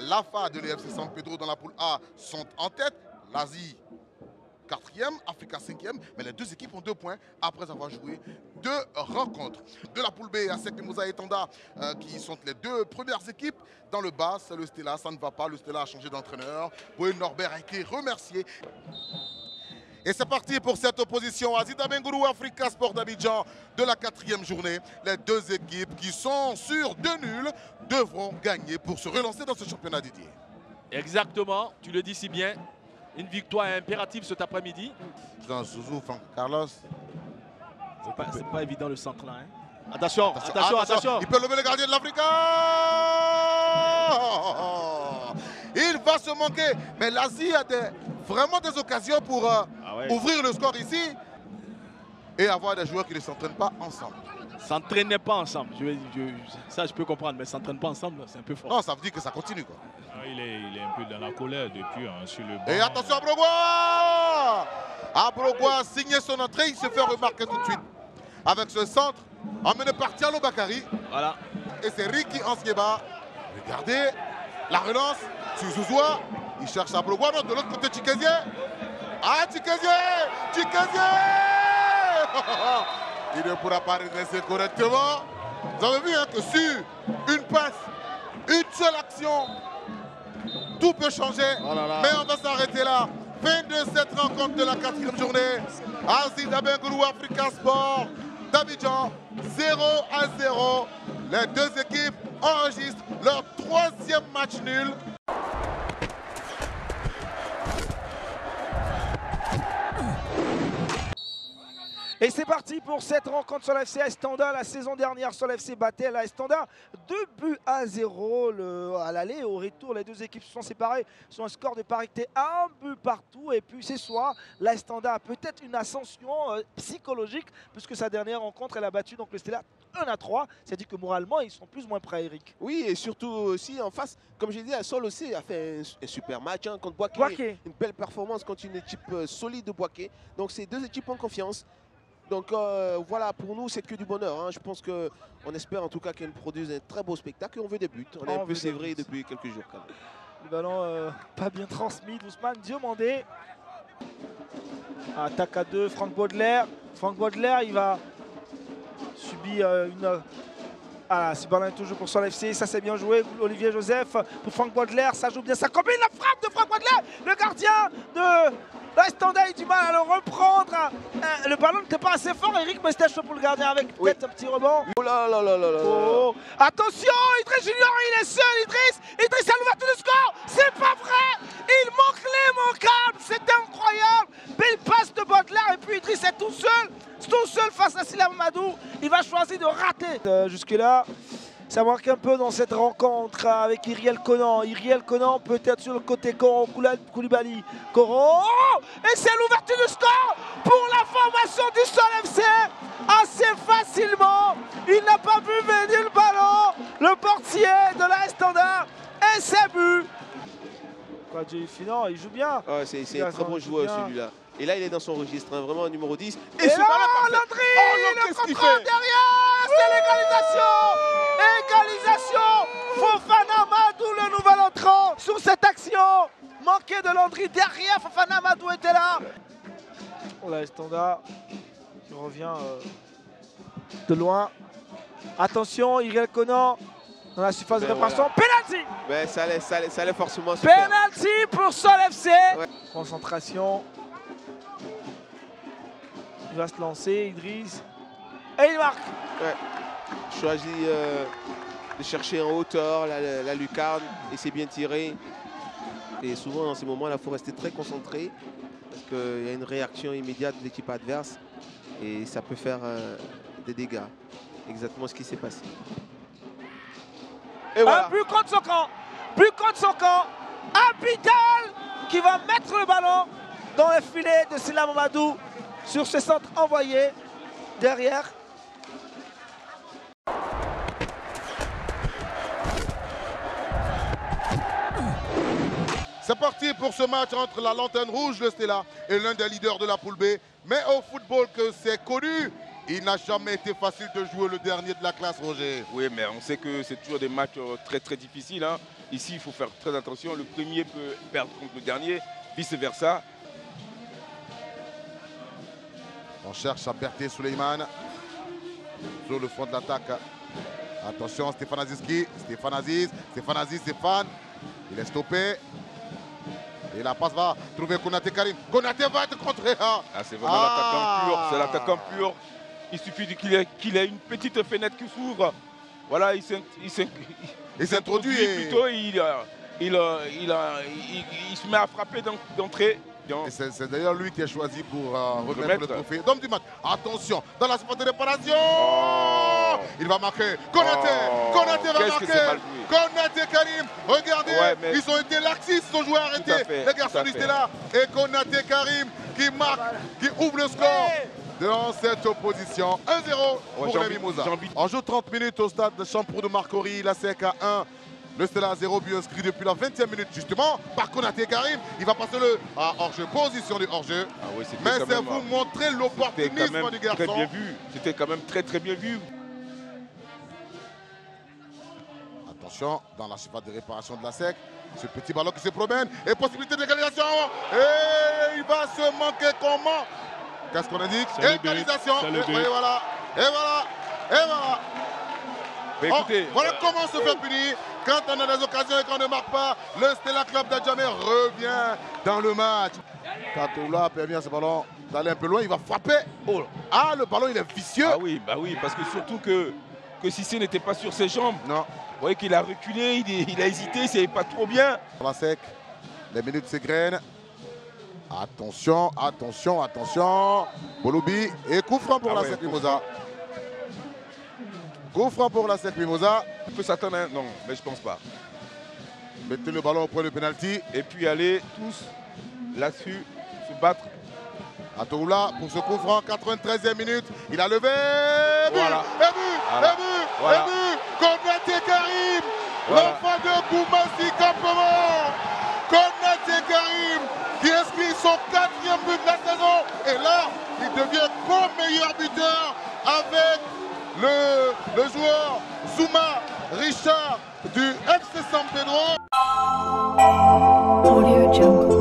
l'AFA de l'EFC San Pedro dans la poule A sont en tête. L'Asie 4e, Africa 5e, mais les deux équipes ont 2 points après avoir joué 2 rencontres. De la poule B, ASEC Mimosa et Tanda qui sont les 2 premières équipes. Dans le bas, c'est le Stella, ça ne va pas. Le Stella a changé d'entraîneur. Boé Norbert a été remercié. Et c'est parti pour cette opposition. Azida Bengourou, Africa Sport d'Abidjan de la 4e journée. Les 2 équipes qui sont sur 2 nuls devront gagner pour se relancer dans ce championnat, Didier. Exactement, tu le dis si bien. Une victoire impérative cet après-midi. Dans Zouzou, Franck Carlos. C'est pas évident le centre là. Hein. Attention. Il peut lever le gardien de l'Africa. Il va se manquer. Mais l'Asie a vraiment des occasions pour ouvrir le score ici et avoir des joueurs qui ne s'entraînent pas ensemble. S'entraîner pas ensemble. Ça, je peux comprendre, mais s'entraîner pas ensemble, c'est un peu fort. Non, ça veut dire que ça continue, quoi. Il est un peu dans la colère depuis sur le banc. Et attention à Brogua. Brogua a signé son entrée, il se fait remarquer tout de suite. Avec ce centre, emmené par Thialo Bakary. Voilà. Et c'est Ricky Ansieba. Regardez la relance sur Zouzoua. Il cherche à Brogua, non, de l'autre côté Tchikézié. Tchikézié. Il ne pourra pas redresser correctement. Vous avez vu que sur une passe, une seule action, tout peut changer. Mais on va s'arrêter là. Fin de cette rencontre de la 4e journée. Azida Bengourou, Africa Sport d'Abidjan, 0-0. Les 2 équipes enregistrent leur 3e match nul. Et c'est parti pour cette rencontre sur l'FC Estanda. La saison dernière, sur l'FC battait la Estanda 2-0 à l'aller et au retour. Les 2 équipes se sont séparées sur un score de parité 1 but partout. Et puis ce soir, la Estanda a peut-être une ascension psychologique puisque sa dernière rencontre, elle a battu donc le Stella 1-3. C'est-à-dire que moralement, ils sont plus ou moins prêts, Eric. Oui, et surtout aussi en face, comme je disais, Sol aussi a fait un super match contre Boaké. Une belle performance contre une équipe solide de Boaké. Donc ces 2 équipes ont confiance. Donc voilà, pour nous, c'est que du bonheur. Hein. Je pense qu'on espère en tout cas qu'elle produise un très beau spectacle et on veut des buts. On est un peu sévré depuis quelques jours quand même. Le ballon pas bien transmis d'Ousmane Diomandé. Attaque à 2, Franck Baudelaire. Franck Baudelaire, il va subir une... Ah, ce ballon est toujours pour son FC, ça c'est bien joué. Olivier Joseph pour Franck Baudelaire, ça joue bien, ça combine la frappe de Franck Baudelaire. Le gardien de l'Estanda a eu du mal à le reprendre. Le ballon n'était pas assez fort, Eric, mais c'était chaud pour le gardien avec peut-être un petit rebond. Oh là là là là là. Oh. Attention, Idriss Junior, il est seul, Idriss a l'ouverture du score. C'est pas vrai, il manque l'immanquable, c'était incroyable. Belle passe de Baudelaire et puis Idriss est tout seul face à Silla Mamadou. Il va choisir de rater. Jusque-là, ça manque un peu dans cette rencontre avec Iriel Conan. Iriel Conan peut-être sur le côté Koro Koulibaly. Koro, et c'est l'ouverture du score pour la formation du Sol FC. Assez facilement, il n'a pas vu venir le ballon. Le portier de la Estanda et c'est but. Finan, il joue bien. C'est un très bon joueur celui-là. Et là, il est dans son registre, hein, vraiment numéro 10. Et ce ballon Landry, le contrôle derrière, c'est l'égalisation. Fofana Amadou, le nouvel entrant sur cette action. Manqué de Landry derrière, Fofana Amadou était là. Oh là, Estanda qui revient de loin. Attention, Iriel Conan dans la surface de réparation. Penalty. Ben, ça allait forcément se faire. Penalty pour Sol FC. Ouais. Concentration. Il va se lancer, Idriss. Et il marque. Ouais. Choisit de chercher en hauteur la lucarne et c'est bien tiré. Et souvent dans ces moments-là, il faut rester très concentré parce qu'il y a une réaction immédiate de l'équipe adverse et ça peut faire des dégâts. Exactement ce qui s'est passé. Et voilà. Un but contre son camp. But contre son camp. Abidal qui va mettre le ballon dans le filet de Silla Mamadou sur ce centre envoyé derrière. C'est parti pour ce match entre la Lanterne Rouge, le Stella, et l'un des leaders de la poule B. Mais au football que c'est connu, il n'a jamais été facile de jouer le dernier de la classe, Roger. Oui, mais on sait que c'est toujours des matchs très très difficiles. Hein. Ici, il faut faire très attention. Le premier peut perdre contre le dernier, vice-versa. On cherche à Berthe Suleiman sur le front de l'attaque. Attention, Stéphane Aziski. Stéphane. Il est stoppé. Et la passe va trouver Konaté Karim. Konaté va être contré. Ah, c'est vraiment l'attaquant pur. C'est l'attaquant pur. Il suffit qu'il ait une petite fenêtre qui s'ouvre. Voilà, il s'introduit plutôt. Il se met à frapper d'entrée. C'est d'ailleurs lui qui est choisi pour remettre le trophée d'homme du match. Attention, dans la surface de réparation. Il va marquer. Konaté va marquer. Konaté Karim. Regardez, ils ont été laxistes, ils ont joué arrêté. Les garçons étaient là. Et Konaté Karim qui marque, qui ouvre le score. Dans cette opposition, 1-0 pour les Mimosas. On joue 30 minutes au stade de Champroux de Marcory, la SEC à 1. Le Stella 0 but inscrit depuis la 20e minute justement par Konaté Karim. Il va passer le hors-jeu, position du hors-jeu. Ah oui, mais c'est vous montrer l'opportunisme du garçon. Très bien vu. C'était quand même très bien vu. Attention, dans la surface de réparation de la SEC, ce petit ballon qui se promène et possibilité d'égalisation. Et il va se manquer comment? Qu'est-ce qu'on indique? Égalisation. Et voilà. Mais écoutez, voilà comment se fait punir quand on a des occasions et qu'on ne marque pas. Le Stella Club d'Adjamé revient dans le match. Katoula permet à ce ballon d'aller un peu loin, il va frapper. Ah, le ballon il est vicieux. Ah oui, bah oui, parce que surtout que Cissé n'était pas sur ses jambes. Non. Vous voyez qu'il a reculé, il a hésité, il ne savait pas trop bien. Dans la SEC, les minutes s'égrènent. Attention. Bolobi et coup franc pour la SEC Mimosa. Coup franc pour la SEC Mimosa. Il peut s'attendre, non, mais je pense pas. Mettez le ballon au point de pénalty. Et puis aller tous là-dessus, se battre. Atoula pour ce coup franc, 93e minute. Il a levé. Voilà. Konaté Karim. L'enfant de Koumassi Campement. Konaté Karim qui inscrit son 4e but de la saison. Et là, il devient co-meilleur buteur avec le joueur Zouma Richard du FC San Pedro. Audio Jungle.